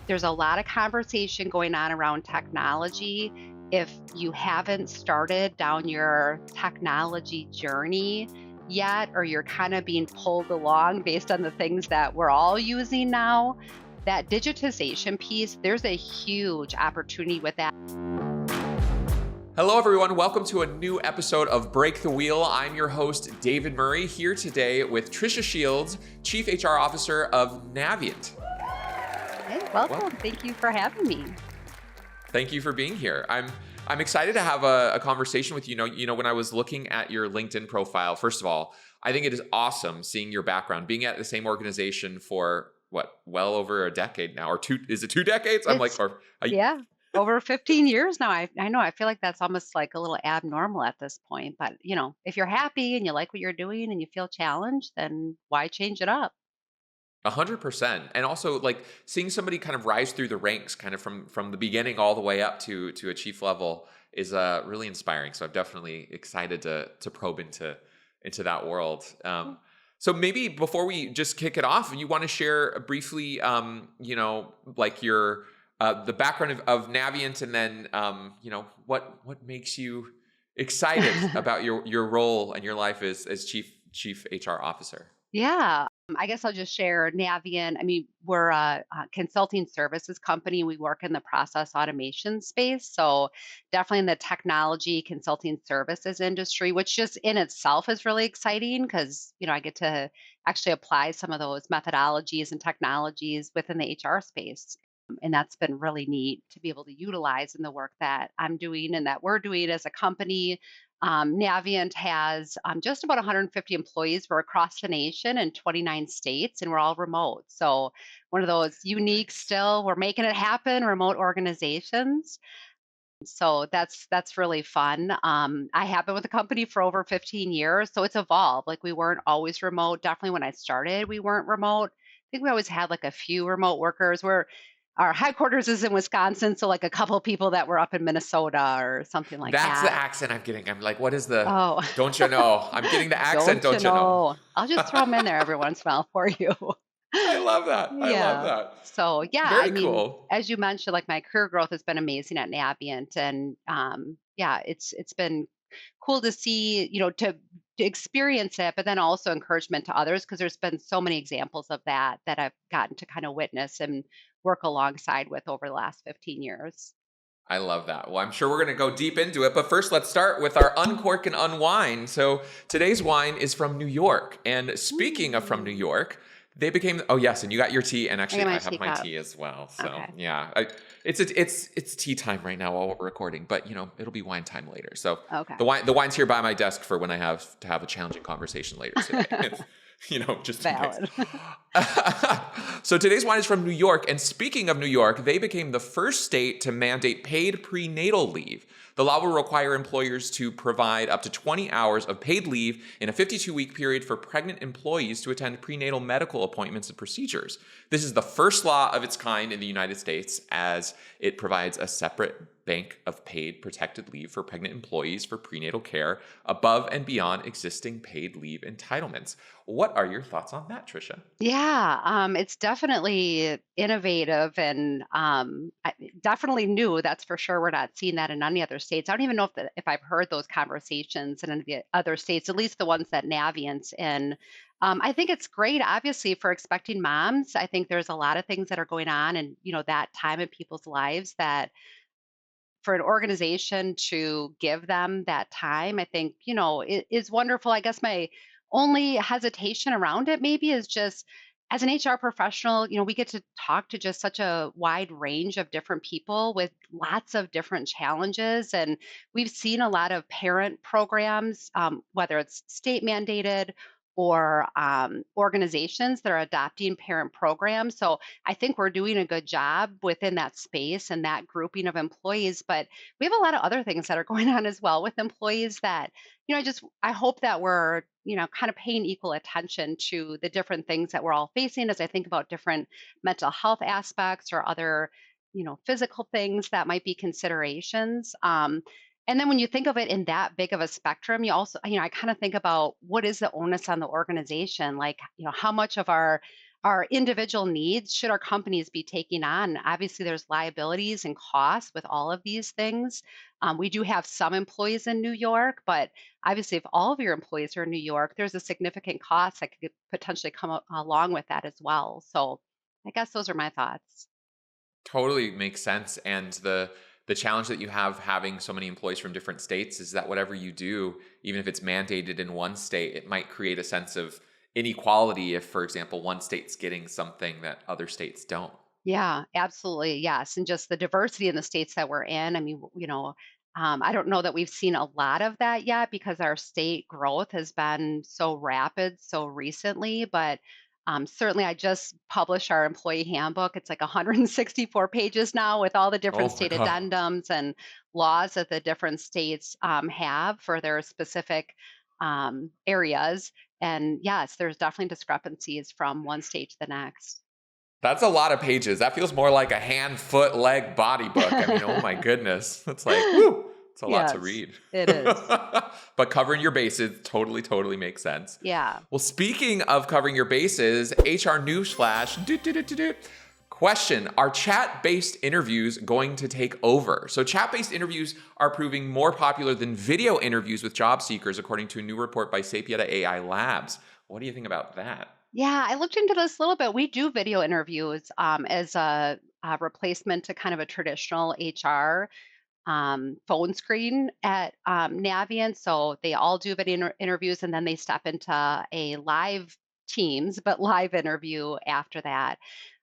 there's a lot of conversation going on around technology. If you haven't started down your technology journey yet, or you're kind of being pulled along based on the things that we're all using now, that digitization piece, there's a huge opportunity with that. Hello, everyone. Welcome to a new episode of Break the Wheel. I'm your host, David Murray, here today with Tricia Shields, Chief HR Officer of Navient. Hey, welcome. Thank you for having me. Thank you for being here. I'm excited to have a conversation with you. When I was looking at your LinkedIn profile, first of all, I think it is awesome seeing your background, being at the same organization for well over a decade now, or two. Is it 2 decades? Yeah, over 15 years now. I know. I feel like that's almost like a little abnormal at this point. But, if you're happy and you like what you're doing and you feel challenged, then why change it up? 100%. And also like seeing somebody kind of rise through the ranks kind of from the beginning all the way up to a chief level is really inspiring. So I'm definitely excited to probe into that world. So maybe before we just kick it off, you want to share briefly, like your the background of Navient, and then what makes you excited about your role and your life as chief HR officer. Yeah, I guess I'll just share Navient. I mean, we're a consulting services company. We work in the process automation space. So definitely in the technology consulting services industry, which just in itself is really exciting because, I get to actually apply some of those methodologies and technologies within the HR space. And that's been really neat to be able to utilize in the work that I'm doing and that we're doing as a company. Navient has just about 150 employees. We're across the nation in 29 states, and we're all remote. So one of those unique, still we're making it happen, remote organizations. So that's really fun. I have been with the company for over 15 years, so it's evolved. Like we weren't always remote. Definitely when I started, we weren't remote. I think we always had like a few remote workers. Our headquarters is in Wisconsin, so like a couple people that were up in Minnesota or something like That's the that. accent I'm getting. I'm like, what is the, Oh, don't you know? I'm getting the accent, don't you don't you know? know? I'll just throw them in there every once in a while for you. I love that. I love Yeah. that. So yeah, I Very mean, cool. as you mentioned, like my career growth has been amazing at Navient, and yeah, it's been cool to see, to experience it, but then also encouragement to others because there's been so many examples of that I've gotten to kind of witness and work alongside with over the last 15 years. I love that. Well, I'm sure we're going to go deep into it, but first let's start with our Uncork and Unwind. So today's wine is from New York. And speaking of from New Ooh. York, they became, oh yes, and you got your tea, and I actually got my I have my teacup. tea as well. So Okay. yeah, it's tea time right now while we're recording, but it'll be wine time later. So Okay. the wine's here by my desk for when I have to have a challenging conversation later today. Just in case. Valid. So today's wine is from New York. And speaking of New York, they became the first state to mandate paid prenatal leave. The law will require employers to provide up to 20 hours of paid leave in a 52-week period for pregnant employees to attend prenatal medical appointments and procedures. This is the first law of its kind in the United States, as it provides a separate bank of paid protected leave for pregnant employees for prenatal care above and beyond existing paid leave entitlements. What are your thoughts on that, Tricia? Yeah, it's definitely innovative and definitely new. That's for sure. We're not seeing that in any other states. I don't even know if I've heard those conversations in any of the other states, at least the ones that Navient's in. I think it's great, obviously, for expecting moms. I think there's a lot of things that are going on, and that time in people's lives that for an organization to give them that time, I think, it is wonderful. I guess my only hesitation around it maybe is just as an HR professional, we get to talk to just such a wide range of different people with lots of different challenges. And we've seen a lot of parent programs, whether it's state mandated or organizations that are adopting parent programs. So I think we're doing a good job within that space and that grouping of employees. But we have a lot of other things that are going on as well with employees that, I hope that we're, kind of paying equal attention to the different things that we're all facing as I think about different mental health aspects or other, physical things that might be considerations. And then when you think of it in that big of a spectrum, you also, I kind of think about what is the onus on the organization? Like, how much of our our individual needs should our companies be taking on? Obviously, there's liabilities and costs with all of these things. We do have some employees in New York, but obviously, if all of your employees are in New York, there's a significant cost that could potentially come along with that as well. So, I guess those are my thoughts. Totally makes sense. And the challenge that you have having so many employees from different states is that whatever you do, even if it's mandated in one state, it might create a sense of inequality if, for example, one state's getting something that other states don't. Yeah, absolutely. Yes. And just the diversity in the states that we're in. I mean, I don't know that we've seen a lot of that yet because our state growth has been so rapid so recently. But certainly, I just published our employee handbook. It's like 164 pages now with all the different Oh my state God. addendums and laws that the different states have for their specific areas. And yes, there's definitely discrepancies from one state to the next. That's a lot of pages. That feels more like a hand, foot, leg, body book. I mean, oh my goodness. It's like, whoo, it's a lot to Yes, read. it is. But covering your bases totally, totally makes sense. Yeah. Well, speaking of covering your bases, HR Newsflash. Question: are chat-based interviews going to take over? So, chat-based interviews are proving more popular than video interviews with job seekers, according to a new report by Sapieta AI Labs. What do you think about that? Yeah, I looked into this a little bit. We do video interviews as a replacement to kind of a traditional HR phone screen at Navient. So they all do video interviews and then they step into a live Teams, but live interview after that.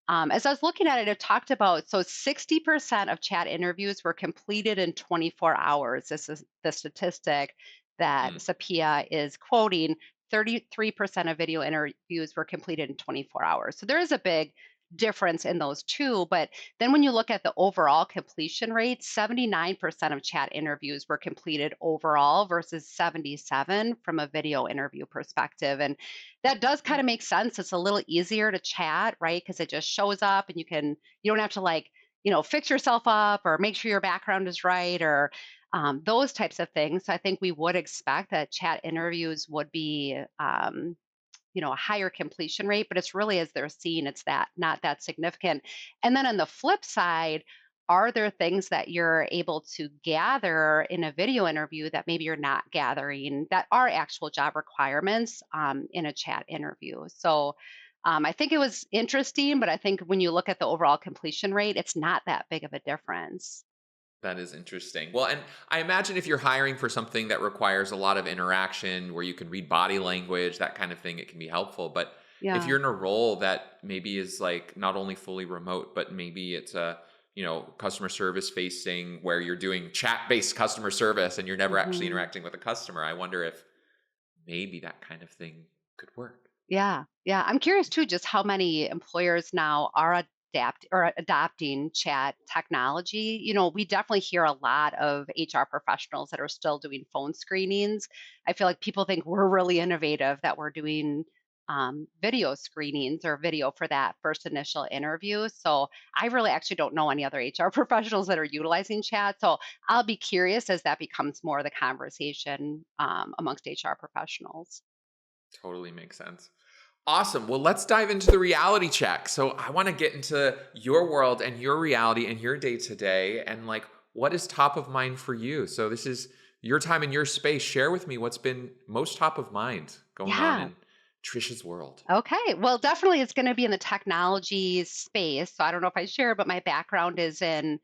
As I was looking at it, it talked about 60% of chat interviews were completed in 24 hours. This is the statistic that Hmm. Sapia is quoting. 33% of video interviews were completed in 24 hours. So there is a big difference in those two. But then when you look at the overall completion rate, 79% of chat interviews were completed overall versus 77 from a video interview perspective. And that does kind of make sense. It's a little easier to chat, right? Because it just shows up and you don't have to like, fix yourself up or make sure your background is right or those types of things. So I think we would expect that chat interviews would be, a higher completion rate, but it's really as they're seeing, it's that not that significant. And then on the flip side, are there things that you're able to gather in a video interview that maybe you're not gathering that are actual job requirements in a chat interview? So I think it was interesting, but I think when you look at the overall completion rate, it's not that big of a difference. That is interesting. Well, and I imagine if you're hiring for something that requires a lot of interaction where you can read body language, that kind of thing, it can be helpful. But if Yeah. you're in a role that maybe is like not only fully remote, but maybe it's a, customer service facing where you're doing chat-based customer service and you're never actually Mhm. interacting with a customer, I wonder if maybe that kind of thing could work. Yeah, yeah. I'm curious too, just how many employers now are adopting chat technology. We definitely hear a lot of HR professionals that are still doing phone screenings. I feel like people think we're really innovative that we're doing video screenings or video for that first initial interview. So I really actually don't know any other HR professionals that are utilizing chat. So I'll be curious as that becomes more of the conversation amongst HR professionals. Totally makes sense. Awesome. Well, let's dive into the reality check. So, I want to get into your world and your reality and your day to day and like what is top of mind for you. So, this is your time and your space. Share with me what's been most top of mind going on Yeah. in Trisha's world. Okay. Well, definitely it's going to be in the technology space. So I don't know if I share, but my background is in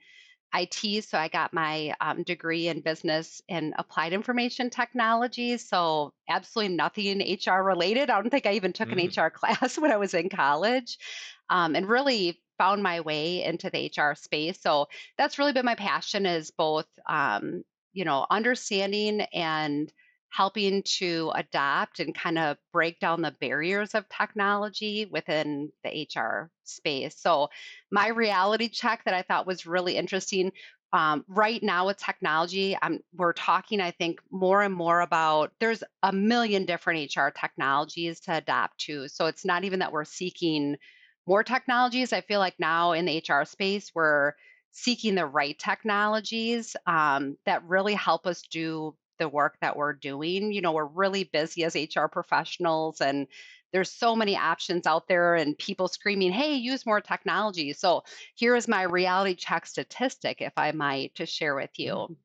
IT. So I got my degree in business and applied information technology. So absolutely nothing HR related. I don't think I even took an Mm, HR class when I was in college and really found my way into the HR space. So that's really been my passion is both, understanding and helping to adapt and kind of break down the barriers of technology within the HR space. So my reality check that I thought was really interesting. Right now with technology, we're talking, I think, more and more about there's a million different HR technologies to adapt to. So it's not even that we're seeking more technologies. I feel like now in the HR space, we're seeking the right technologies that really help us do the work that we're doing. We're really busy as HR professionals and there's so many options out there and people screaming, hey, use more technology. So here is my reality check statistic, if I might, to share with Mm. you.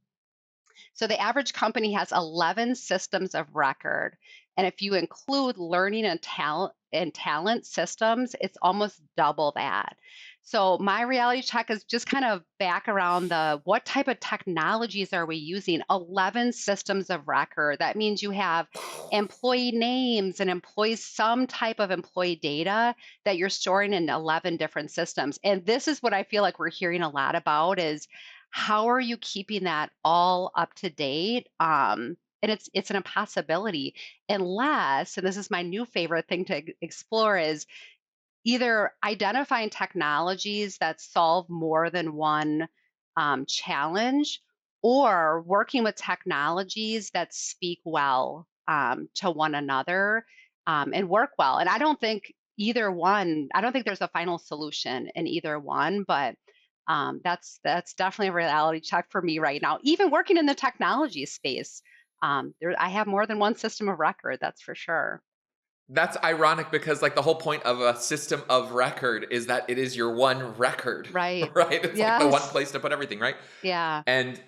So the average company has 11 systems of record. And if you include learning and talent systems, it's almost double that. So my reality check is just kind of back around the what type of technologies are we using? 11 systems of record. That means you have employee names and employees, some type of employee data that you're storing in 11 different systems. And this is what I feel like we're hearing a lot about is how are you keeping that all up to date? And it's an impossibility unless, and this is my new favorite thing to explore, is either identifying technologies that solve more than one challenge or working with technologies that speak well to one another and work well. And I don't think either one, I don't think there's a final solution in either one, but that's definitely a reality check for me right now. Even working in the technology space, I have more than one system of record, that's for sure. That's ironic because like the whole point of a system of record is that it is your one record, Right. right? It's like the one Yes. place to put everything, right? Yeah. And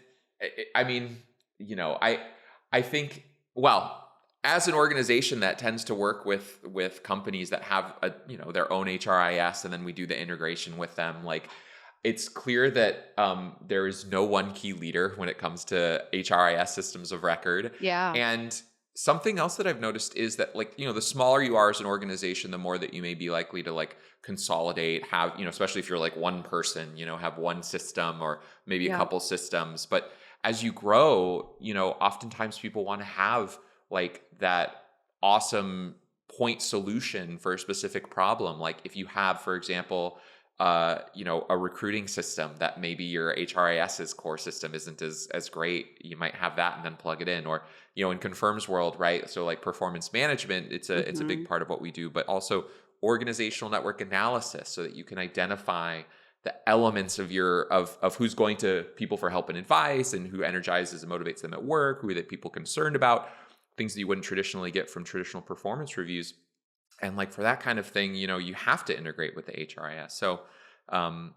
I mean, I think well, as an organization that tends to work with companies that have their own HRIS and then we do the integration with them, like it's clear that there is no one key leader when it comes to HRIS systems of record. Yeah. And something else that I've noticed is that like, the smaller you are as an organization, the more that you may be likely to like consolidate, have, especially if you're like one person, have one system or maybe a Yeah. couple systems. But as you grow, oftentimes people want to have like that awesome point solution for a specific problem. Like if you have, for example, a recruiting system that maybe your HRIS's core system isn't as great, you might have that and then plug it in. Or, in Confirm's world, right? So like performance management, it's a big Mhm. part of what we do, but also organizational network analysis so that you can identify the elements of of who's going to people for help and advice and who energizes and motivates them at work, who are the people concerned about, things that you wouldn't traditionally get from traditional performance reviews. And like for that kind of thing, you have to integrate with the HRIS. So, um,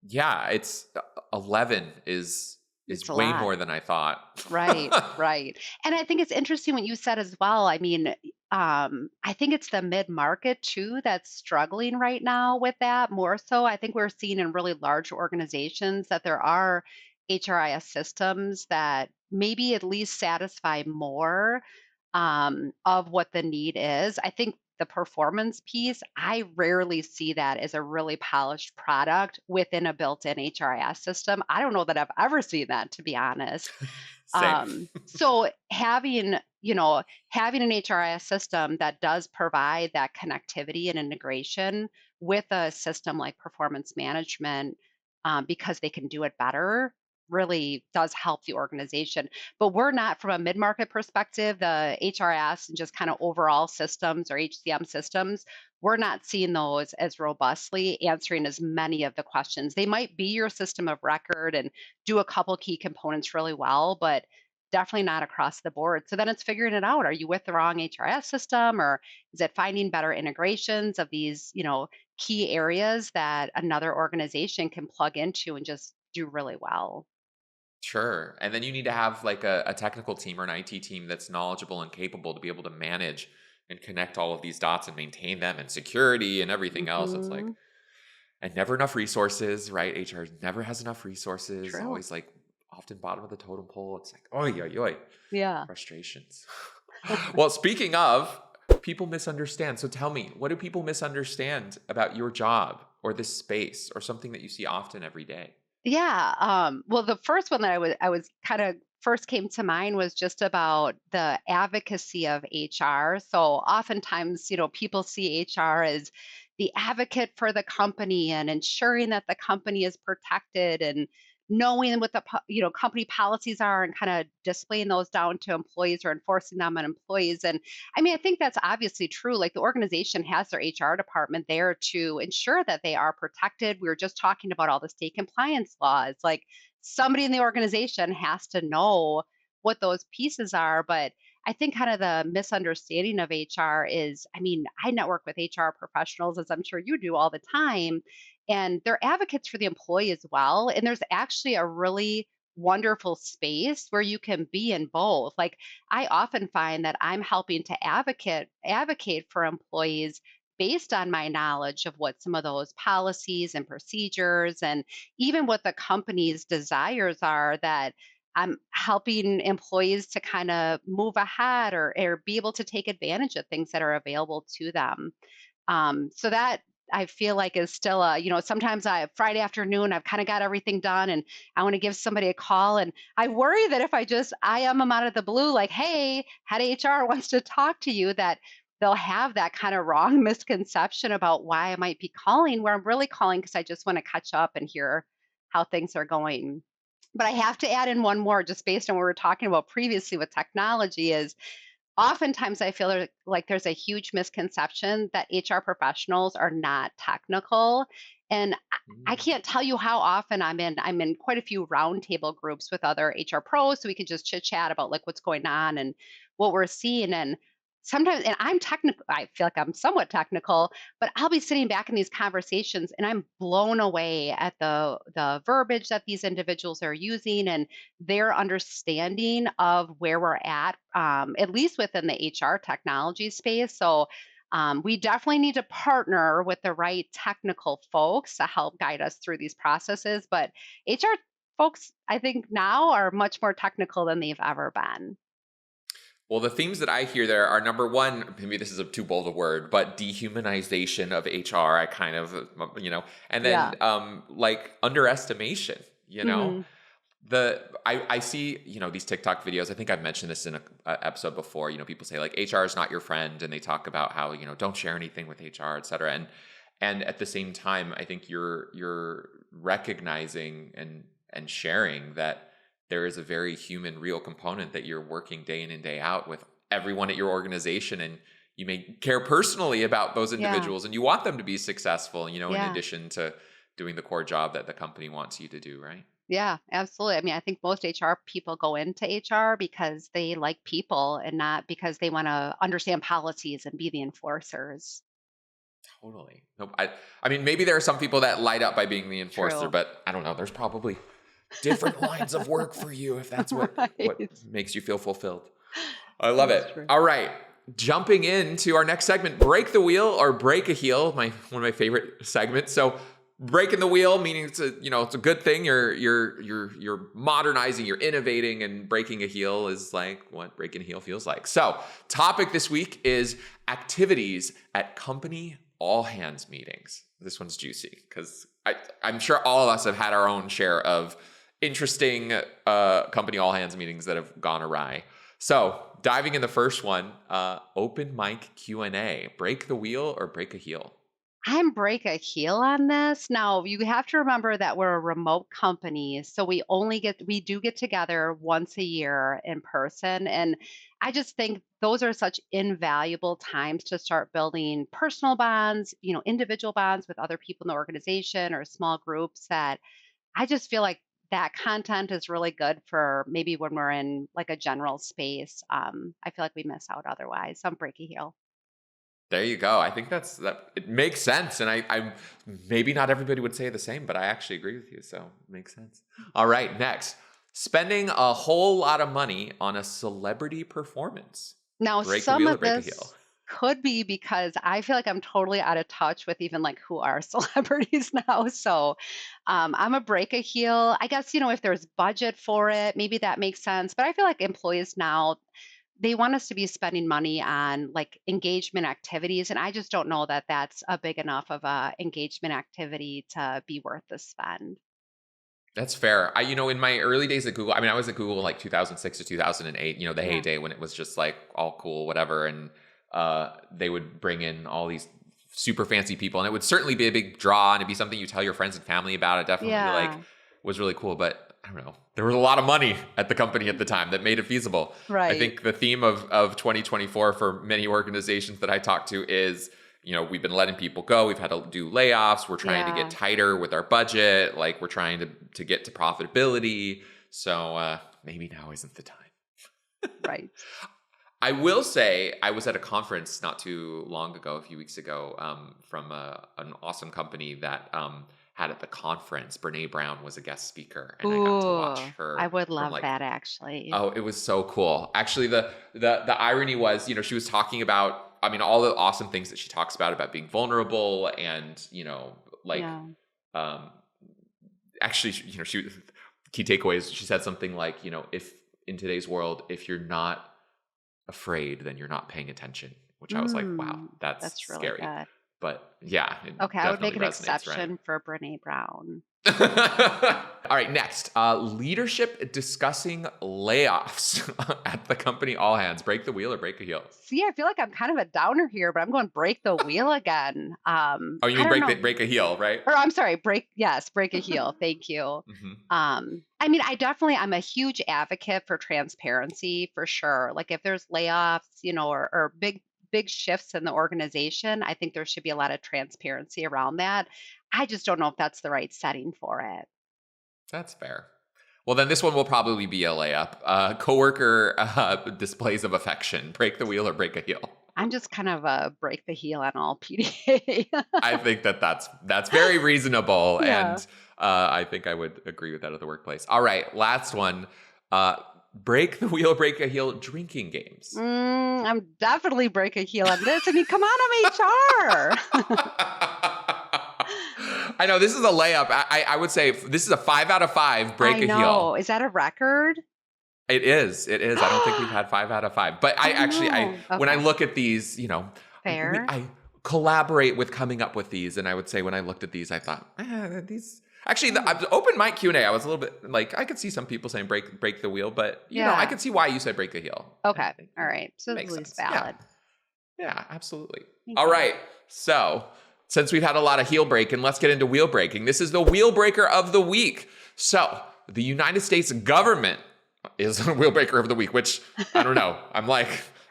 yeah, it's 11 is It's a way lot. more than I thought. Right, right. And I think it's interesting what you said as well. I mean, I think it's the mid-market too that's struggling right now with that more so. I think we're seeing in really large organizations that there are HRIS systems that maybe at least satisfy more of what the need is. I think the performance piece, I rarely see that as a really polished product within a built-in HRIS system. I don't know that I've ever seen that, to be honest. Same. So having an HRIS system that does provide that connectivity and integration with a system like performance management, because they can do it better, really does help the organization. But we're not, from a mid-market perspective, the HRIS and just kind of overall systems or HCM systems, we're not seeing those as robustly answering as many of the questions. They might be your system of record and do a couple key components really well, but definitely not across the board. So then it's figuring it out. Are you with the wrong HRS system, or is it finding better integrations of these, key areas that another organization can plug into and just do really well? Sure. And then you need to have like a technical team or an IT team that's knowledgeable and capable to be able to manage and connect all of these dots and maintain them and security and everything else. It's like, Mhm. and never enough resources, right? HR never has enough resources, True. always like often bottom of the totem pole. It's like, oi, oi, oi, Yeah. frustrations. Well, speaking of, people misunderstand. So tell me, what do people misunderstand about your job or this space or something that you see often every day? Yeah. Well, the first one that I was kind of first came to mind was just about the advocacy of HR. So oftentimes, people see HR as the advocate for the company and ensuring that the company is protected and knowing what the company policies are and kind of displaying those down to employees or enforcing them on employees. And I mean, I think that's obviously true. Like the organization has their HR department there to ensure that they are protected. We were just talking about all the state compliance laws. Like somebody in the organization has to know what those pieces are. But I think kind of the misunderstanding of HR is, I mean, I network with HR professionals, as I'm sure you do all the time, and they're advocates for the employee as well. And there's actually a really wonderful space where you can be in both. Like I often find that I'm helping to advocate for employees based on my knowledge of what some of those policies and procedures and even what the company's desires are, that I'm helping employees to kind of move ahead or be able to take advantage of things that are available to them. So that I feel like is still sometimes Friday afternoon, I've kind of got everything done and I want to give somebody a call. And I worry that if I am them out of the blue, like, hey, head HR wants to talk to you, that they'll have that kind of wrong misconception about why I might be calling, where I'm really calling because I just want to catch up and hear how things are going. But I have to add in one more, just based on what we were talking about previously with technology, is oftentimes I feel like there's a huge misconception that HR professionals are not technical. And I Mm. can't tell you how often I'm in quite a few roundtable groups with other HR pros so we can just chit chat about like what's going on and what we're seeing. And sometimes, and I'm technical, I feel like I'm somewhat technical, but I'll be sitting back in these conversations and I'm blown away at the verbiage that these individuals are using and their understanding of where we're at least within the HR technology space. So we definitely need to partner with the right technical folks to help guide us through these processes. But HR folks, I think now are much more technical than they've ever been. Well, the themes that I hear there are number one, maybe this is a too bold a word, but dehumanization of HR. I kind of, and Yeah. then like underestimation, Hmm. I see, these TikTok videos. I think I've mentioned this in a episode before. People say like HR is not your friend, and they talk about how don't share anything with HR, et cetera. And at the same time, I think you're recognizing and sharing that there is a very human, real component that you're working day in and day out with everyone at your organization, and you may care personally about those Yeah. individuals, and you want them to be successful. In Yeah. addition to doing the core job that the company wants you to do, right? Yeah, absolutely. I mean, I think most HR people go into HR because they like people and not because they want to understand policies and be the enforcers. Totally. Nope. I mean, maybe there are some people that light up by being the enforcer, True. but I don't know. There's probably different lines of work for you if that's what Right. makes you feel fulfilled. I love it. That's true. All right. Jumping into our next segment, break the wheel or break a heel, one of my favorite segments. So breaking the wheel, meaning it's a good thing. You're modernizing, you're innovating, and breaking a heel is like what breaking a heel feels like. So topic this week is activities at company all hands meetings. This one's juicy because I'm sure all of us have had our own share of interesting company all hands meetings that have gone awry. So diving in the first one, open mic Q&A, break the wheel or break a heel? I'm break a heel on this. Now, you have to remember that we're a remote company, so we do get together once a year in person. And I just think those are such invaluable times to start building personal bonds, individual bonds with other people in the organization or small groups, that I just feel like that content is really good for maybe when we're in like a general space. I feel like we miss out otherwise. So I'm break a heel. There you go. I think that it makes sense. And I maybe not everybody would say the same, but I actually agree with you. So it makes sense. All right, next. Spending a whole lot of money on a celebrity performance. Now, Break the some wheel or of break a heel? this could be because I feel like I'm totally out of touch with even like who are celebrities now. So I'm a break a heel. I guess, if there's budget for it, maybe that makes sense. But I feel like employees now, they want us to be spending money on like engagement activities. And I just don't know that that's a big enough of a engagement activity to be worth the spend. That's fair. In my early days at Google, I mean, I was at Google like 2006 to 2008, the Yeah. heyday when it was just like all cool, whatever. And they would bring in all these super fancy people. And it would certainly be a big draw and it'd be something you tell your friends and family about. It definitely like Yeah. was really cool. But I don't know. There was a lot of money at the company at the time that made it feasible. I Right. think the theme of 2024 for many organizations that I talk to is, we've been letting people go. We've had to do layoffs. We're trying to get Yeah. tighter with our budget. Like we're trying to get to profitability. So maybe now isn't the time. Right. I will say I was at a conference not too long ago, a few weeks ago, from an awesome company that had at the conference. Brene Brown was a guest speaker, and I got to watch Ooh, I her would from love like, that actually. oh, it was so cool. Actually, the irony was, she was talking about, I mean, all the awesome things that she talks about being vulnerable and, like, Yeah. um, actually, she key takeaways. She said something like, if in today's world, if you're not afraid, then you're not paying attention, which I was like, wow, Mm, that's that's really scary. good. But yeah, it Okay, I would make definitely an resonates, right? exception for Brene Brown. All right, next, leadership discussing layoffs at the company all hands. Break the wheel or break a heel? See, I feel like I'm kind of a downer here, but I'm going break the wheel again. Oh, you I mean don't know. break a heel, right? Or I'm sorry, break a heel. Thank you. Hmm. I mean, I'm a huge advocate for transparency for sure. Like if there's layoffs, or big shifts in the organization, I think there should be a lot of transparency around that. I just don't know if that's the right setting for it. That's fair. Well, then this one will probably be a layup. Coworker displays of affection. Break the wheel or break a heel? I'm just kind of a break the heel on all PDA. I think that's very reasonable, Yeah. and I think I would agree with that at the workplace. All right, last one. Uh, break the wheel, break a heel. Drinking games. I'm definitely break a heel on this. I mean, come on, I'm HR. I know this is a layup. I would say this is a 5 out of 5. Break I a heel. know. Is that a record? It is. It is. I don't think we've had 5 out of 5. But I Oh actually, no. when I Okay. look at these, Fair. I collaborate with coming up with these, and I would say when I looked at these, I thought, these. Actually, the open mic Q&A, I was a little bit like, I could see some people saying break the wheel, but I Yeah. could see why you said break the heel. Okay. It All right. So it's at makes least sense. Yeah. valid. Yeah, absolutely. Thank All you. right. So, since we've had a lot of heel breaking, let's get into wheel breaking. This is the wheel breaker of the week. So, the United States government is a wheel breaker of the week, which I don't know. I'm like,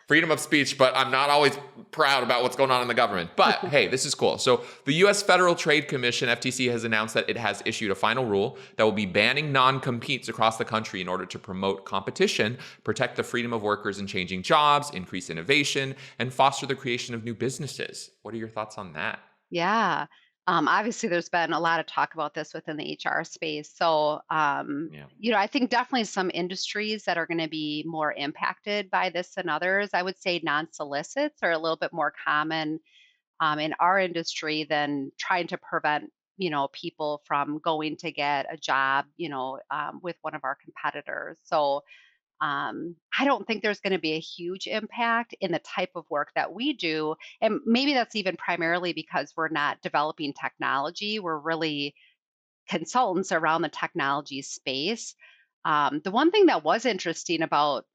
freedom of speech, but I'm not always proud about what's going on in the government. But hey, this is cool. So the U.S. Federal Trade Commission, FTC, has announced that it has issued a final rule that will be banning non-competes across the country in order to promote competition, protect the freedom of workers in changing jobs, increase innovation, and foster the creation of new businesses. What are your thoughts on that? Yeah. Obviously, there's been a lot of talk about this within the HR space. So, Yeah. I think definitely some industries that are going to be more impacted by this than others. I would say non-solicits are a little bit more common in our industry than trying to prevent, people from going to get a job, with one of our competitors. So, I don't think there's going to be a huge impact in the type of work that we do. And maybe that's even primarily because we're not developing technology. We're really consultants around the technology space. The one thing that was interesting about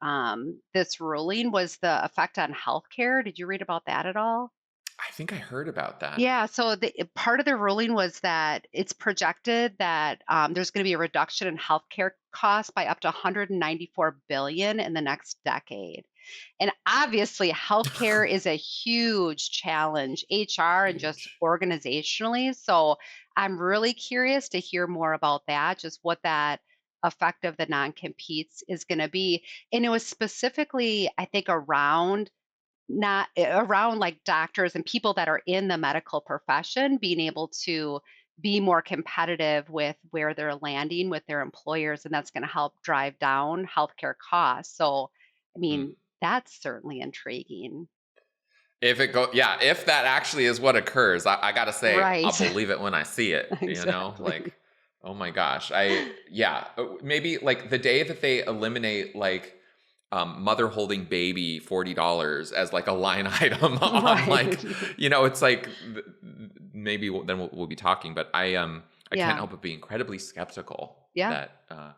this ruling was the effect on healthcare. Did you read about that at all? I think I heard about that. Yeah, so part of the ruling was that it's projected that there's going to be a reduction in healthcare costs by up to 194 billion in the next decade. And obviously, healthcare is a huge challenge, HR and just Huge. organizationally. So I'm really curious to hear more about that, just what that effect of the non-competes is going to be. And it was specifically, I think, not around like doctors and people that are in the medical profession being able to be more competitive with where they're landing with their employers, and that's going to help drive down healthcare costs. So, I Hmm. mean, that's certainly intriguing. If that actually is what occurs, I gotta say, I'll Right. believe it when I see it, like, Exactly. oh my gosh. Maybe like the day that they eliminate like mother holding baby $40 as like a line item on like, Right. it's like maybe then we'll be talking, but I can't Yeah. help but be incredibly skeptical Yeah. that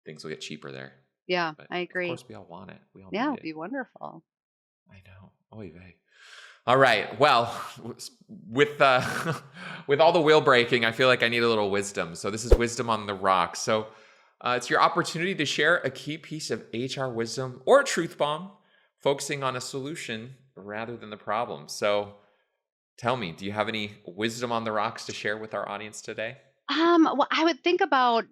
things will get cheaper there. Yeah. But I of agree. course we all want it. We all Yeah. need It'd it. be wonderful. I know. Oy vey. All right. Well, with with all the wheel breaking, I feel like I need a little wisdom. So this is wisdom on the rocks. So it's your opportunity to share a key piece of HR wisdom or a truth bomb, focusing on a solution rather than the problem. So tell me, do you have any wisdom on the rocks to share with our audience today? Well, I would think about,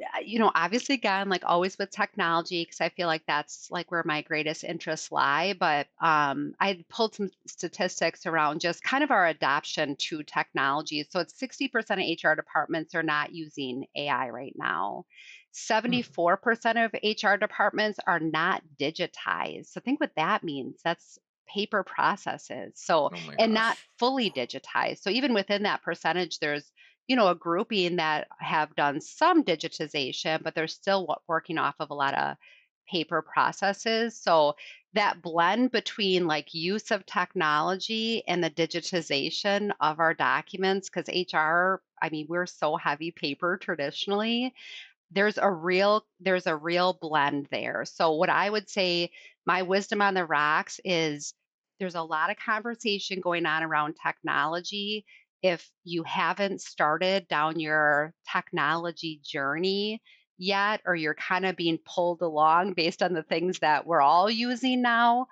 obviously, again, like always with technology, because I feel like that's like where my greatest interests lie. But I pulled some statistics around just kind of our adoption to technology. So it's 60% of HR departments are not using AI right now. Hmm. 74% of HR departments are not digitized. So think what that means. That's paper processes. So, Oh my and not gosh. fully digitized. So even within that percentage, there's a grouping that have done some digitization, but they're still working off of a lot of paper processes. So that blend between like use of technology and the digitization of our documents, because HR, I mean, we're so heavy paper traditionally, there's a real blend there. So what I would say, my wisdom on the rocks is there's a lot of conversation going on around technology. If you haven't started down your technology journey yet, or you're kind of being pulled along based on the things that we're all using now,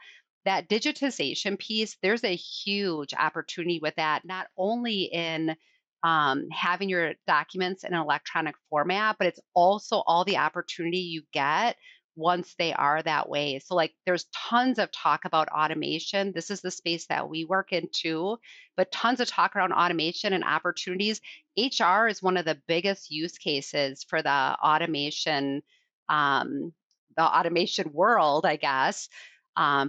that digitization piece, there's a huge opportunity with that, not only in having your documents in an electronic format, but it's also all the opportunity you get once they are that way. So, like, there's tons of talk about automation. This is the space that we work in too, but tons of talk around automation and opportunities. HR is one of the biggest use cases for um, the automation world, I guess,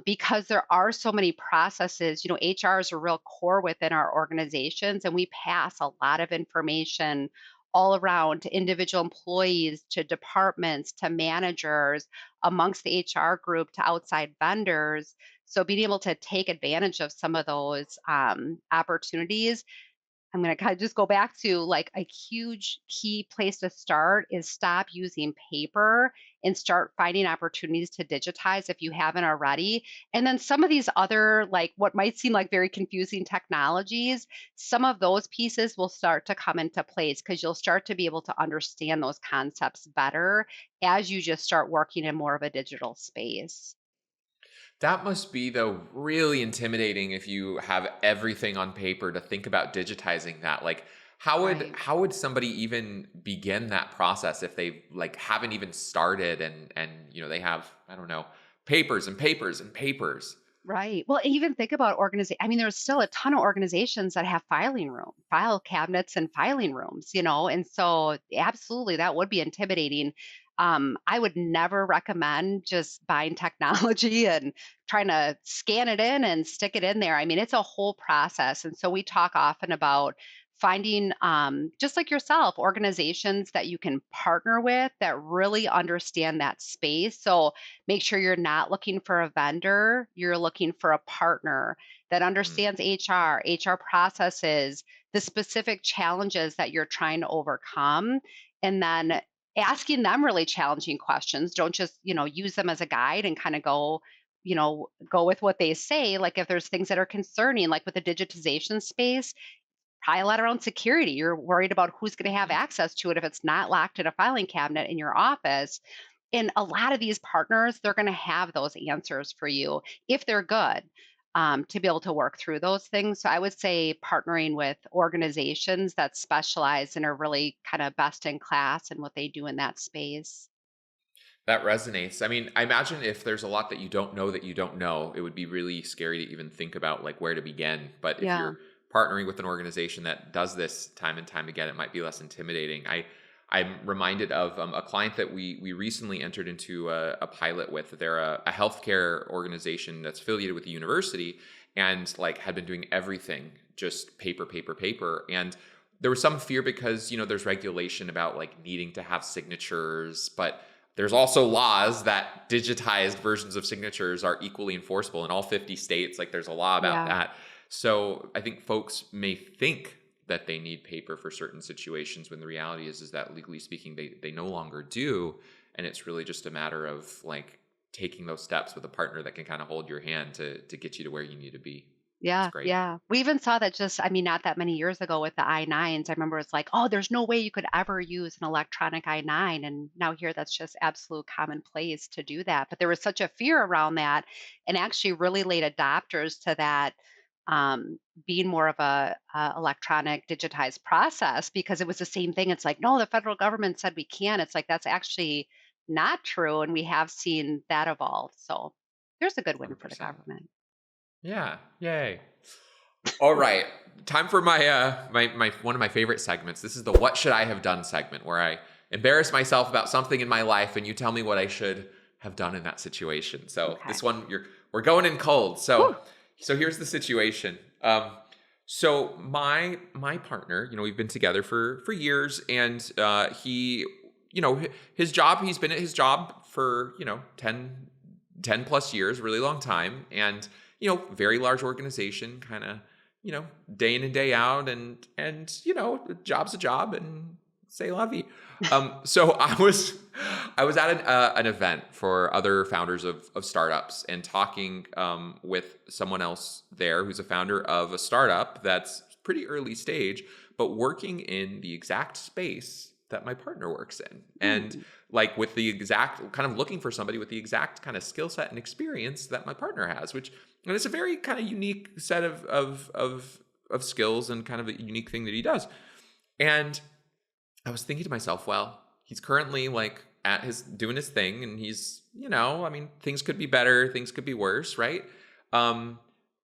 because there are so many processes. HR is a real core within our organizations, and we pass a lot of information all around to individual employees, to departments, to managers, amongst the HR group, to outside vendors. So being able to take advantage of some of those opportunities, I'm going to kind of just go back to like a huge key place to start is stop using paper and start finding opportunities to digitize if you haven't already. And then some of these other, like what might seem like very confusing technologies, some of those pieces will start to come into place because you'll start to be able to understand those concepts better as you just start working in more of a digital space. That must be, though, really intimidating if you have everything on paper to think about digitizing that. Like, Right. how would somebody even begin that process if they like haven't even started and they have, I don't know, papers and papers and papers. Right. Well, even think about organization. I mean, there's still a ton of organizations that have file cabinets and filing rooms, and so absolutely that would be intimidating. I would never recommend just buying technology and trying to scan it in and stick it in there. I mean, it's a whole process. And so we talk often about finding, just like yourself, organizations that you can partner with that really understand that space. So make sure you're not looking for a vendor, you're looking for a partner that Mm. understands HR processes, the specific challenges that you're trying to overcome, and then asking them really challenging questions. Don't just, use them as a guide and kind of go with what they say. Like if there's things that are concerning, like with the digitization space, probably a lot around security. You're worried about who's going to have Mhm. access to it if it's not locked in a filing cabinet in your office. And a lot of these partners, they're going to have those answers for you if they're good, to be able to work through those things. So I would say partnering with organizations that specialize and are really kind of best in class in what they do in that space. That resonates. I mean, I imagine if there's a lot that you don't know, it would be really scary to even think about like where to begin. But if Yeah. you're partnering with an organization that does this time and time again, it might be less intimidating. I'm reminded of a client that we recently entered into a pilot with. They're a healthcare organization that's affiliated with the university and like had been doing everything just paper, paper, paper. And there was some fear because there's regulation about like needing to have signatures, but there's also laws that digitized versions of signatures are equally enforceable in all 50 states. Like there's a law about Yeah. that. So I think folks may think that they need paper for certain situations when the reality is that legally speaking, they no longer do. And it's really just a matter of like taking those steps with a partner that can kind of hold your hand to get you to where you need to be. It's Yeah, great. yeah. We even saw that just, I mean, not that many years ago with the I-9s. I remember it's like, oh, there's no way you could ever use an electronic I-9. And now here that's just absolute commonplace to do that. But there was such a fear around that and actually really late adopters to that being more of a electronic digitized process because it was the same thing. It's like, no, the federal government said we can. It's like that's actually not true, and we have seen that evolve. So there's a good win for the 100%. government. Yeah. Yay. All right. Time for my one of my favorite segments. This is the what should I have done segment where I embarrass myself about something in my life and you tell me what I should have done in that situation. So Okay. this one we're going in cold. So Whew. so here's the situation. So my partner, we've been together for years, and he, his job, he's been at his job for 10 plus years, really long time, and very large organization, kind of day in and day out, and job's a job, and say la vie. So I was at an event for other founders of startups and talking with someone else there who's a founder of a startup that's pretty early stage, but working in the exact space that my partner works in. And Hmm. like with the exact kind of looking for somebody with the exact kind of skill set and experience that my partner has, which and it's a very kind of unique set of skills and kind of a unique thing that he does. And I was thinking to myself, well, he's currently like at his doing his thing, and he's, I mean, things could be better, things could be worse, right? Um,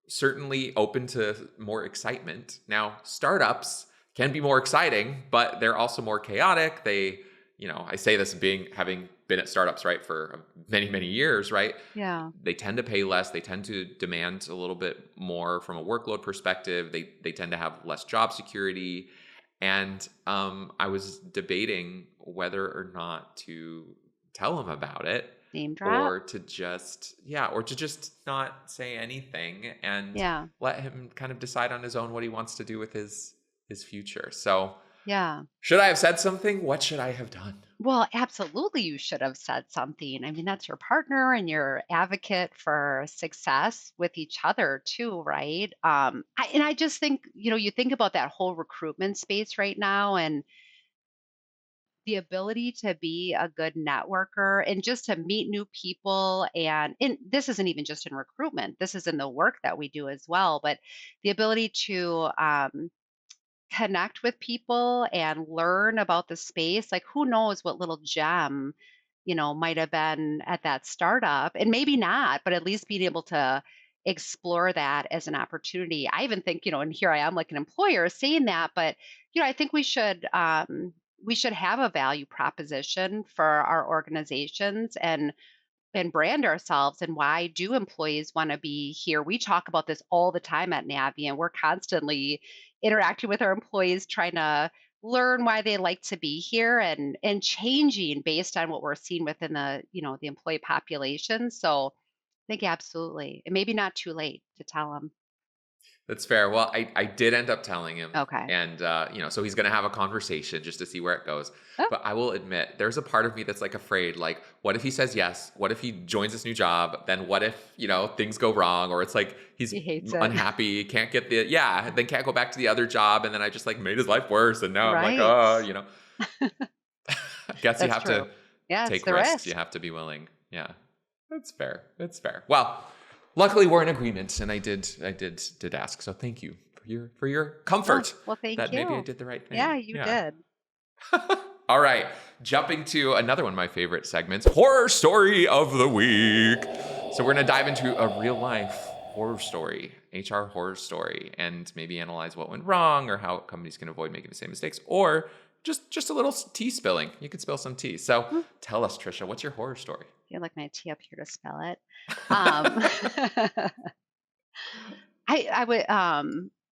Certainly open to more excitement. Now, startups can be more exciting, but they're also more chaotic. I say this having been at startups, right, for many, many years, right? Yeah. They tend to pay less. They tend to demand a little bit more from a workload perspective. They tend to have less job security. And I was debating whether or not to tell him about it, Name drop. or to just not say anything and Yeah. let him kind of decide on his own what he wants to do with his future. So, Yeah. should I have said something? What should I have done? Well, absolutely, you should have said something. I mean, that's your partner and your advocate for success with each other too, right? And I just think, you think about that whole recruitment space right now and the ability to be a good networker and just to meet new people. And this isn't even just in recruitment, this is in the work that we do as well. But the ability to connect with people and learn about the space. Like, who knows what little gem, might have been at that startup, and maybe not, but at least being able to explore that as an opportunity. I even think, and here I am like an employer saying that, but I think we should have a value proposition for our organizations and brand ourselves. And why do employees want to be here? We talk about this all the time at Navient. We're constantly interacting with our employees, trying to learn why they like to be here and changing based on what we're seeing within the employee population. So I think absolutely. And maybe not too late to tell them. That's fair. Well, I did end up telling him, Okay. and so he's going to have a conversation just to see where it goes. Oh, But I will admit, there's a part of me that's like afraid. Like, what if he says yes? What if he joins this new job? Then what if things go wrong, or it's like he's he hates it. unhappy, can't get then can't go back to the other job, and then I just like made his life worse, and now I'm like, Right. oh. I guess you That's have true. to Yeah, it's take the risks. You risk. have to be willing. Yeah, that's fair. That's fair. Well, luckily we're in agreement, and I did ask. So thank you for your Oh, comfort well, thank that maybe I you. did the right Yeah, thing. you Yeah. did. All right. Jumping to another one of my favorite segments, horror story of the week. So we're gonna dive into a real life horror story, HR horror story, and maybe analyze what went wrong or how companies can avoid making the same mistakes, or just a little tea spilling. You could spill some tea. So Hmm. tell us, Trisha, what's your horror story? Feel like my tea up here to spell it. Um,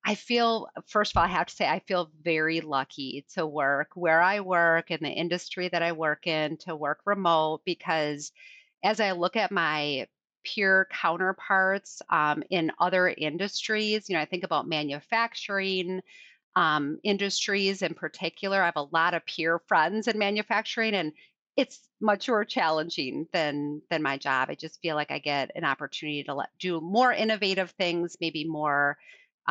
I feel, first of all, I have to say I feel very lucky to work where I work in the industry that I work in, to work remote, because as I look at my peer counterparts in other industries, I think about manufacturing industries in particular. I have a lot of peer friends in manufacturing, and it's much more challenging than my job. I just feel like I get an opportunity to do more innovative things, maybe more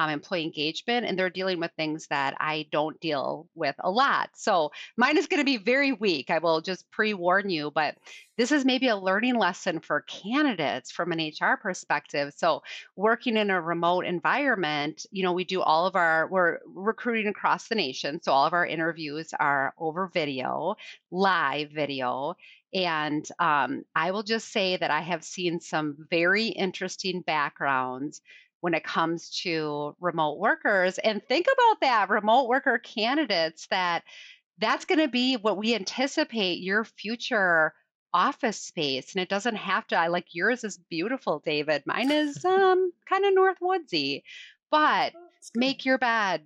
employee engagement, and they're dealing with things that I don't deal with a lot. So mine is going to be very weak. I will just pre warn you, but this is maybe a learning lesson for candidates from an HR perspective. So working in a remote environment, we do we're recruiting across the nation. So all of our interviews are over video, live video. And I will just say that I have seen some very interesting backgrounds when it comes to remote workers. And think about that, remote worker candidates, that's going to be what we anticipate your future office space. And it doesn't have to, I like yours is beautiful, David. Mine is kind of North Woodsy, but It's good. make your bed.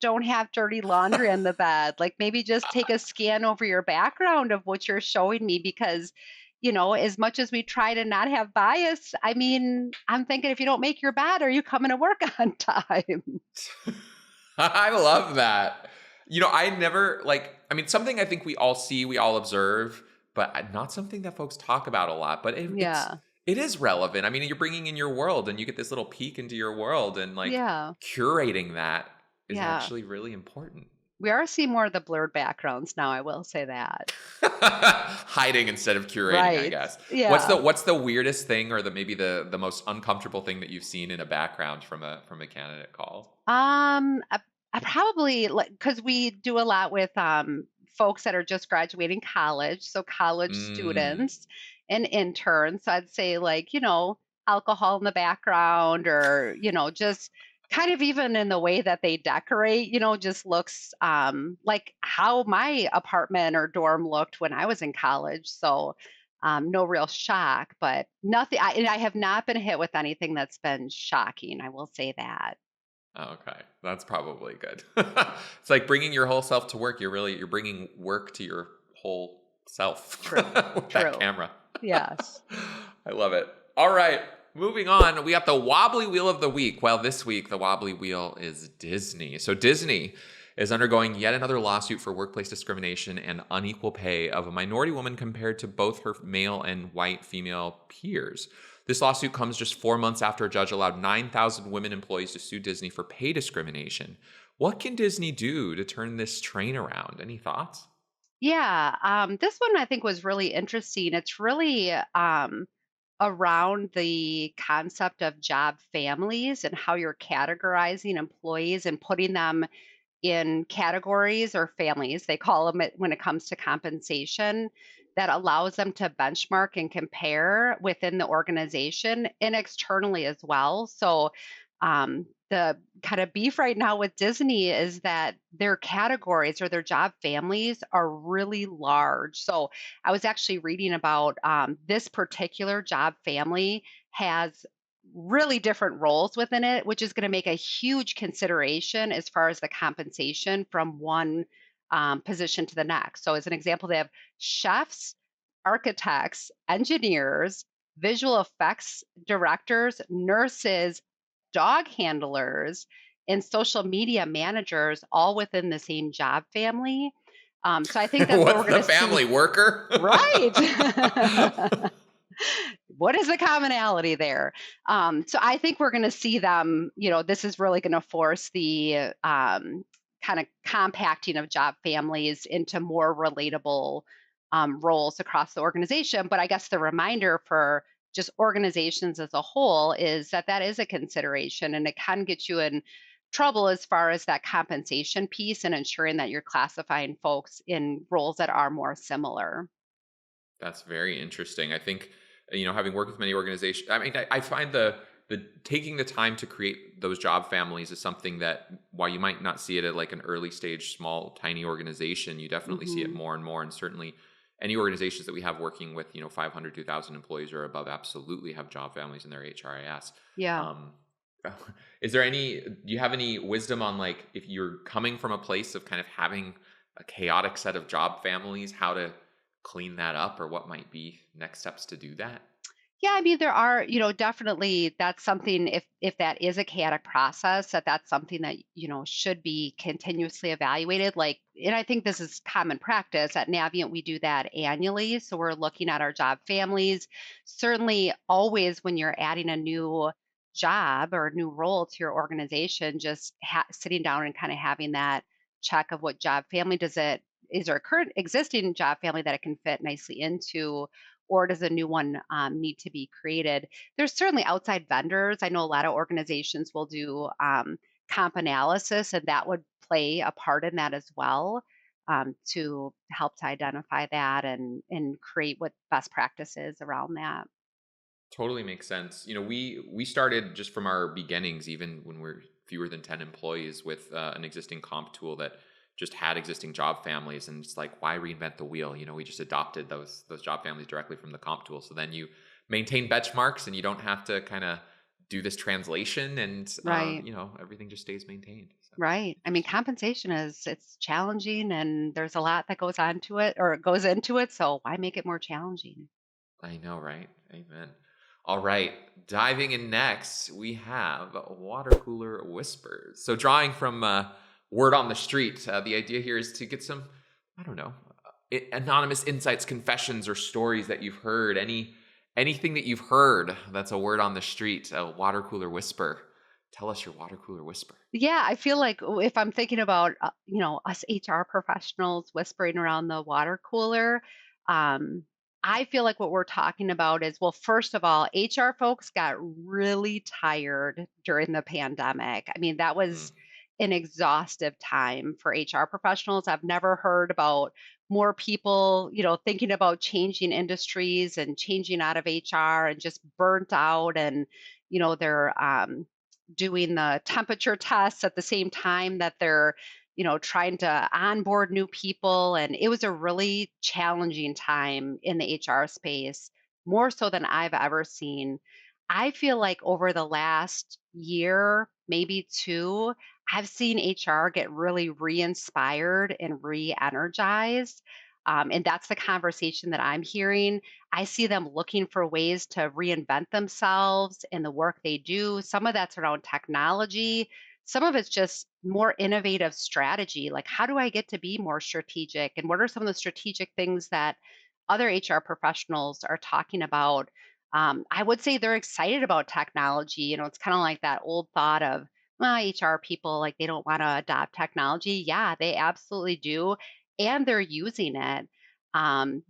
Don't have dirty laundry on the bed. Like maybe just take a scan over your background of what you're showing me because, as much as we try to not have bias, I mean, I'm thinking if you don't make your bed, are you coming to work on time? I love that. I never something I think we all see, we all observe, but not something that folks talk about a lot. But Yeah. it is relevant. I mean, you're bringing in your world, and you get this little peek into your world, and like Yeah. curating that is Yeah. actually really important. We are seeing more of the blurred backgrounds now, I will say that. Hiding instead of curating, I Right. guess. Yeah. What's the weirdest thing, or maybe the most uncomfortable thing that you've seen in a background from a candidate call? I probably like because we do a lot with folks that are just graduating college, so college Mm. students and interns. So I'd say like, alcohol in the background or, just kind of even in the way that they decorate, just looks like how my apartment or dorm looked when I was in college. So no real shock, but nothing. I have not been hit with anything that's been shocking. I will say that. Okay, that's probably good. It's like bringing your whole self to work. You're bringing work to your whole self True. with that True. camera. Yes. I love it. All right, moving on. We got the Wobbly Wheel of the week. Well, this week the Wobbly Wheel is Disney. So Disney is undergoing yet another lawsuit for workplace discrimination and unequal pay of a minority woman compared to both her male and white female peers. This lawsuit comes just 4 months after a judge allowed 9,000 women employees to sue Disney for pay discrimination. What can Disney do to turn this train around? Any thoughts? Yeah. This one I think was really interesting. It's really around the concept of job families and how you're categorizing employees and putting them in categories or families, they call them when it comes to compensation, that allows them to benchmark and compare within the organization and externally as well. So, the kind of beef right now with Disney is that their categories or their job families are really large. So, I was actually reading about this particular job family has really different roles within it, which is going to make a huge consideration as far as the compensation from one position to the next. So, as an example, they have chefs, architects, engineers, visual effects directors, nurses, dog handlers, and social media managers all within the same job family. So, I think that's what we're What's going the to see. family worker? Right. What is the commonality there? So I think we're going to see them, this is really going to force the kind of compacting of job families into more relatable roles across the organization. But I guess the reminder for just organizations as a whole is that that is a consideration and it can get you in trouble as far as that compensation piece and ensuring that you're classifying folks in roles that are more similar. That's very interesting. I think, having worked with many organizations, I mean, I find the taking the time to create those job families is something that, while you might not see it at like an early stage, small, tiny organization, you definitely see it Hmm. more and more. And certainly any organizations that we have working with, 500, 2,000 employees or above absolutely have job families in their HRIS. Yeah. Um, do you have any wisdom on, like, if you're coming from a place of kind of having a chaotic set of job families, how to clean that up, or what might be next steps to do that? Yeah, I mean there are, definitely that's something if that is a chaotic process, that's something that, should be continuously evaluated. Like, and I think this is common practice at Navient, we do that annually. So we're looking at our job families. Certainly always when you're adding a new job or a new role to your organization, just sitting down and kind of having that check of what job family does it is there a current existing job family that it can fit nicely into, or does a new one need to be created? There's certainly outside vendors. I know a lot of organizations will do comp analysis, and that would play a part in that as well, to help to identify that and create what best practices around that. Totally makes sense. We started just from our beginnings, even when we're fewer than 10 employees, with an existing comp tool that just had existing job families, and it's like, why reinvent the wheel? We just adopted those job families directly from the comp tool. So then you maintain benchmarks, and you don't have to kind of do this translation, and Right. everything just stays maintained. So Right. I mean, interesting. compensation it's challenging and there's a lot that goes on to it or goes into it. So why make it more challenging? I know, right? Amen. All right, diving in next, we have water cooler whispers. So, drawing from word on the street, the idea here is to get some, I don't know, anonymous insights, confessions, or stories that you've heard. Anything that you've heard that's a word on the street, a water cooler whisper. Tell us your water cooler whisper. Yeah, I feel like if I'm thinking about, us HR professionals whispering around the water cooler, um, I feel like what we're talking about is, well, first of all, HR folks got really tired during the pandemic. I mean, that Mm, was an exhaustive time for HR professionals. I've never heard about more people, thinking about changing industries and changing out of HR and just burnt out and, they're doing the temperature tests at the same time that they're trying to onboard new people, and it was a really challenging time in the HR space, more so than I've ever seen. I feel like over the last year, maybe two, I've seen HR get really re-inspired and re-energized, and that's the conversation that I'm hearing. I see them looking for ways to reinvent themselves in the work they do. Some of that's around technology. Some of it's just more innovative strategy. Like, how do I get to be more strategic? And what are some of the strategic things that other HR professionals are talking about? I would say they're excited about technology. It's kind of like that old thought of, well, HR people, like, they don't want to adopt technology. Yeah, they absolutely do. And they're using it.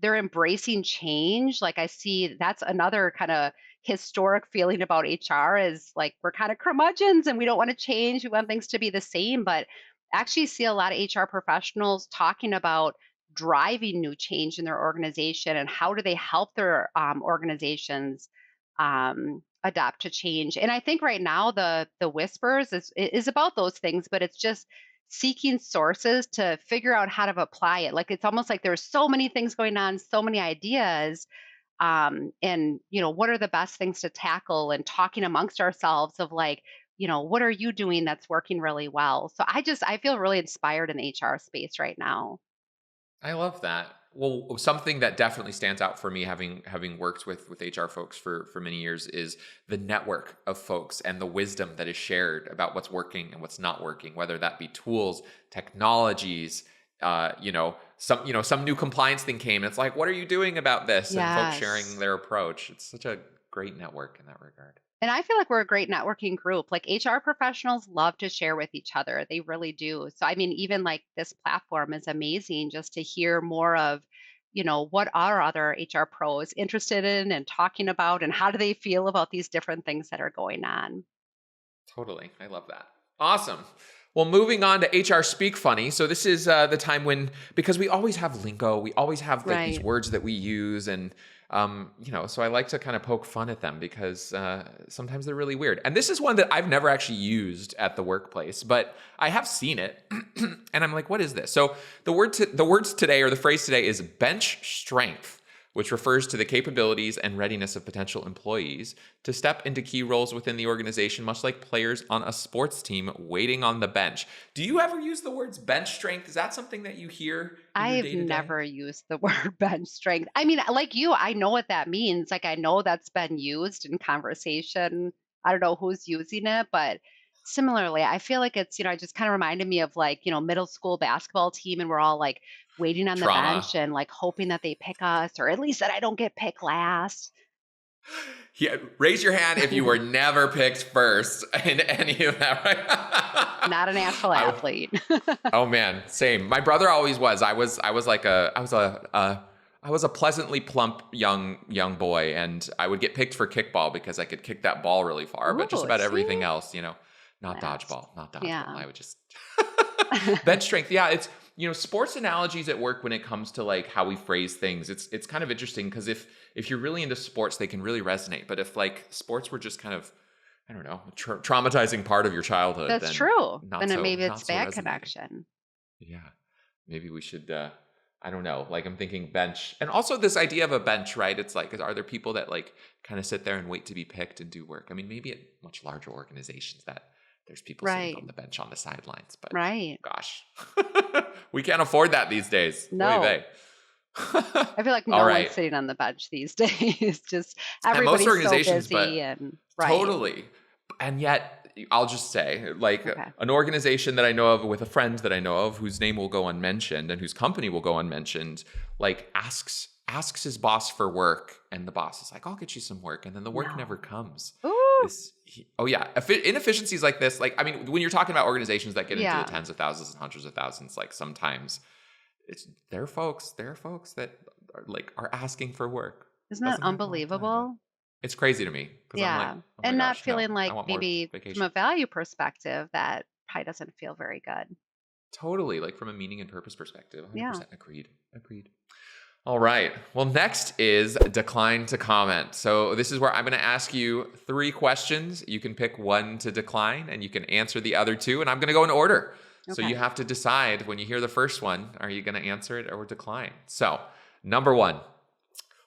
They're embracing change. Like, I see that's another kind of historic feeling about HR is like we're kind of curmudgeons and we don't want to change. We want things to be the same. But I actually see a lot of HR professionals talking about driving new change in their organization and how do they help their organizations adapt to change. And I think right now the whispers is about those things, but it's just seeking sources to figure out how to apply it. Like, it's almost like there's so many things going on, so many ideas, and what are the best things to tackle, and talking amongst ourselves of like, what are you doing that's working really well? So I feel really inspired in the HR space right now. I love that. Well, something that definitely stands out for me, having worked with HR folks for many years, is the network of folks and the wisdom that is shared about what's working and what's not working, whether that be tools, technologies, some new compliance thing came. And it's like, what are you doing about this? And folks sharing Yes. their approach. It's such a great network in that regard. And I feel like we're a great networking group. Like, HR professionals love to share with each other. They really do. So I mean, even like this platform is amazing just to hear more of, what are other HR pros interested in and talking about, and how do they feel about these different things that are going on. Totally. I love that. Awesome. Well, moving on to HR Speak Funny. So this is the time when, because we always have lingo, we always have like these Right. words that we use, and so I like to kind of poke fun at them because sometimes they're really weird. And this is one that I've never actually used at the workplace, but I have seen it, and I'm like, what is this? So the words today, or the phrase today, is bench strength, which refers to the capabilities and readiness of potential employees to step into key roles within the organization, much like players on a sports team waiting on the bench. Do you ever use the words bench strength? Is that something that you hear in your I've day to day? never used the word bench strength. I mean, like you, I know what that means. Like, I know that's been used in conversation. I don't know who's using it, but similarly, I feel like it just kind of reminded me of like, middle school basketball team, and we're all like waiting on the Trauma. bench and like hoping that they pick us, or at least that I don't get picked last. Yeah, raise your hand if you were never picked first in any of that, right? Not a natural I, athlete. oh man, same. My brother always was. I was a pleasantly plump young boy, and I would get picked for kickball because I could kick that ball really far. But just Ooh, about everything see? else, not That's, dodgeball, not dodgeball. yeah. I would just bench strength. Yeah, it's sports analogies at work when it comes to like how we phrase things. It's kind of interesting because if you're really into sports, they can really resonate. But if like sports were just kind of, I don't know, traumatizing part of your childhood, That's then true. not Then so maybe it's not so bad resonating. connection. Yeah, maybe we should. I don't know. Like I'm thinking bench, and also this idea of a bench, right? It's like, are there people that like kind of sit there and wait to be picked and do work? I mean, maybe at much larger organizations that there's people sitting Right. on the bench on the sidelines, but Right. gosh, we can't afford that these days. Oy No. vey. I feel like All no one's right. sitting on the bench these days. Just At most everybody's so organizations, busy but and right. totally. And yet, I'll just say, like Okay. an organization that I know of with a friend that I know of whose name will go unmentioned and whose company will go unmentioned, like asks his boss for work, and the boss is like, "I'll get you some work," and then the work never No. comes. Ooh. Oh yeah, inefficiencies like this. Like I mean, when you're talking about organizations that get into the Yeah. tens of thousands and hundreds of thousands, like sometimes it's there are folks that are asking for work. Isn't that Doesn't happen all the time, but unbelievable? it's crazy to me because I'm like, Yeah. oh my And not gosh, no, feeling I like want more maybe from vacation. a value perspective that probably doesn't feel very good. Totally, like from a meaning and purpose perspective. Yeah. 100% agreed. Agreed. All right. Well, next is decline to comment. So this is where I'm going to ask you 3 questions. You can pick one to decline and you can answer the other 2. And I'm going to go in order. So you Okay. have to decide when you hear the first one, are you going to answer it or decline? So, number 1,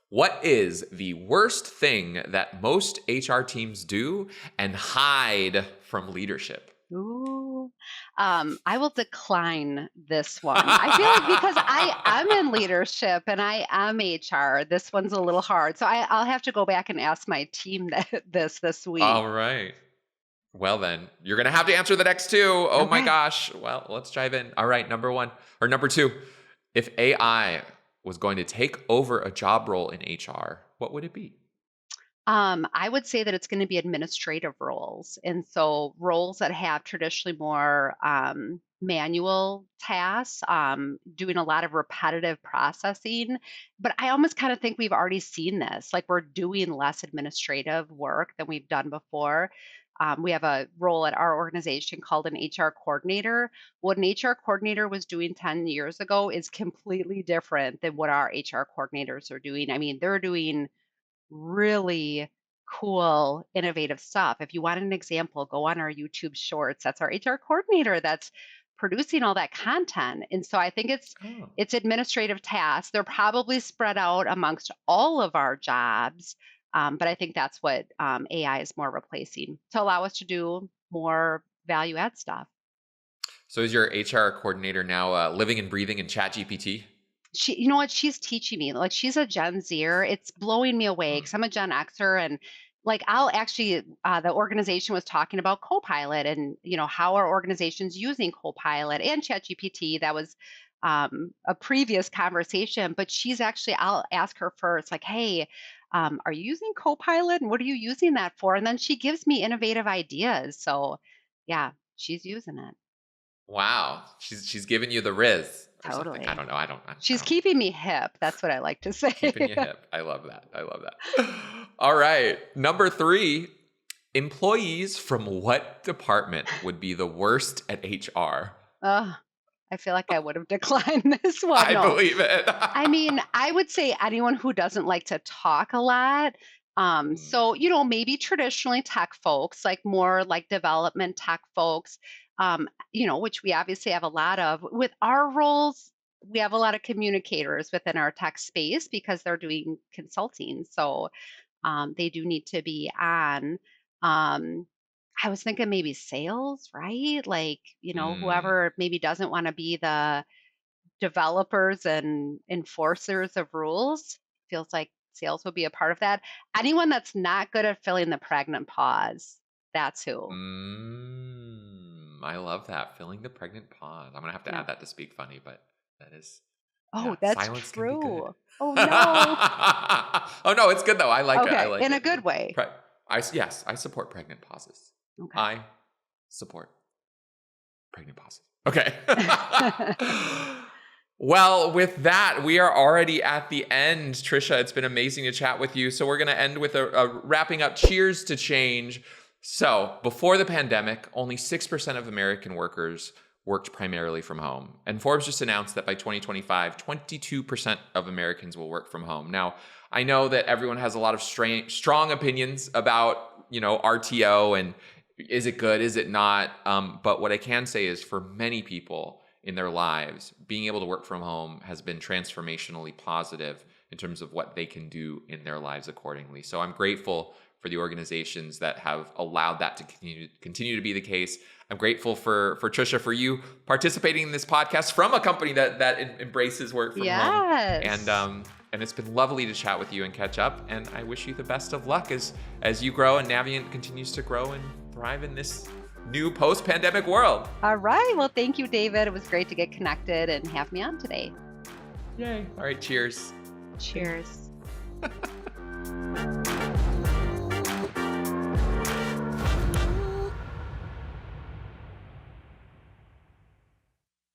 what is the worst thing that most HR teams do and hide from leadership? Ooh. I will decline this one. I feel like because I'm in leadership and I am HR, this one's a little hard. So I'll have to go back and ask my team this week. All right. Well, then, you're going to have to answer the next 2. Oh my Okay. gosh. Well, let's dive in. All right. Number 1 or number 2. If AI was going to take over a job role in HR, what would it be? I would say that it's going to be administrative roles. And so roles that have traditionally more manual tasks, doing a lot of repetitive processing. But I almost kind of think we've already seen this. Like we're doing less administrative work than we've done before. We have a role at our organization called an HR coordinator. What an HR coordinator was doing 10 years ago is completely different than what our HR coordinators are doing. I mean, they're doing really cool, innovative stuff. If you want an example, go on our YouTube shorts. That's our HR coordinator that's producing all that content. And so I think Oh. it's administrative tasks. They're probably spread out amongst all of our jobs. But I think that's what AI is more replacing to allow us to do more value add stuff. So is your HR coordinator now living and breathing in ChatGPT? You know what? She's teaching me. Like she's a Gen Zer. It's blowing me away because I'm a Gen Xer, and like I'll actually, the organization was talking about Copilot and how our organization's using Copilot and ChatGPT. That was a previous conversation, but she's actually. I'll ask her first, like, hey. Are you using Copilot and what are you using that for? And then she gives me innovative ideas. So, yeah, she's using it. Wow. She's giving you the Riz or something. I Totally. don't know. I She's don't keeping me hip. That's what I like to say. keeping you hip. I love that. I love that. All right. Number 3, employees from what department would be the worst at HR? Ugh, I feel like I would have declined this one. I No, believe it. I mean, I would say anyone who doesn't like to talk a lot. So, Mm, maybe traditionally tech folks, like more like development tech folks, which we obviously have a lot of. With our roles, we have a lot of communicators within our tech space because they're doing consulting. So they do need to be on. Um, I was thinking maybe sales, right? Like, mm. whoever maybe doesn't want to be the developers and enforcers of rules feels like sales would be a part of that. Anyone that's not good at filling the pregnant pause, that's who. I love that. Filling the pregnant pause. I'm gonna have to Yeah. add that to speak funny, but that is, Oh, yeah, that's silence can be good. true. Oh no. Oh no, it's good though. I like it. I Okay, like in it. a good way. Yes, I support pregnant pauses. Okay. I support pregnant pauses. Okay. Well, with that, we are already at the end. Tricia, it's been amazing to chat with you. So we're going to end with a wrapping up cheers to change. So before the pandemic, only 6% of American workers worked primarily from home. And Forbes just announced that by 2025, 22% of Americans will work from home. Now, I know that everyone has a lot of strong opinions about, RTO and is it good, is it not? But what I can say is for many people in their lives, being able to work from home has been transformationally positive in terms of what they can do in their lives accordingly. So I'm grateful for the organizations that have allowed that to continue to be the case. I'm grateful for Tricia, for you participating in this podcast from a company that embraces work from home. And it's been lovely to chat with you and catch up. And I wish you the best of luck as you grow and Navient continues to grow and thrive in this new post-pandemic world. All right. Well, thank you, David. It was great to get connected and have me on today. Yay. All right. Cheers. Cheers.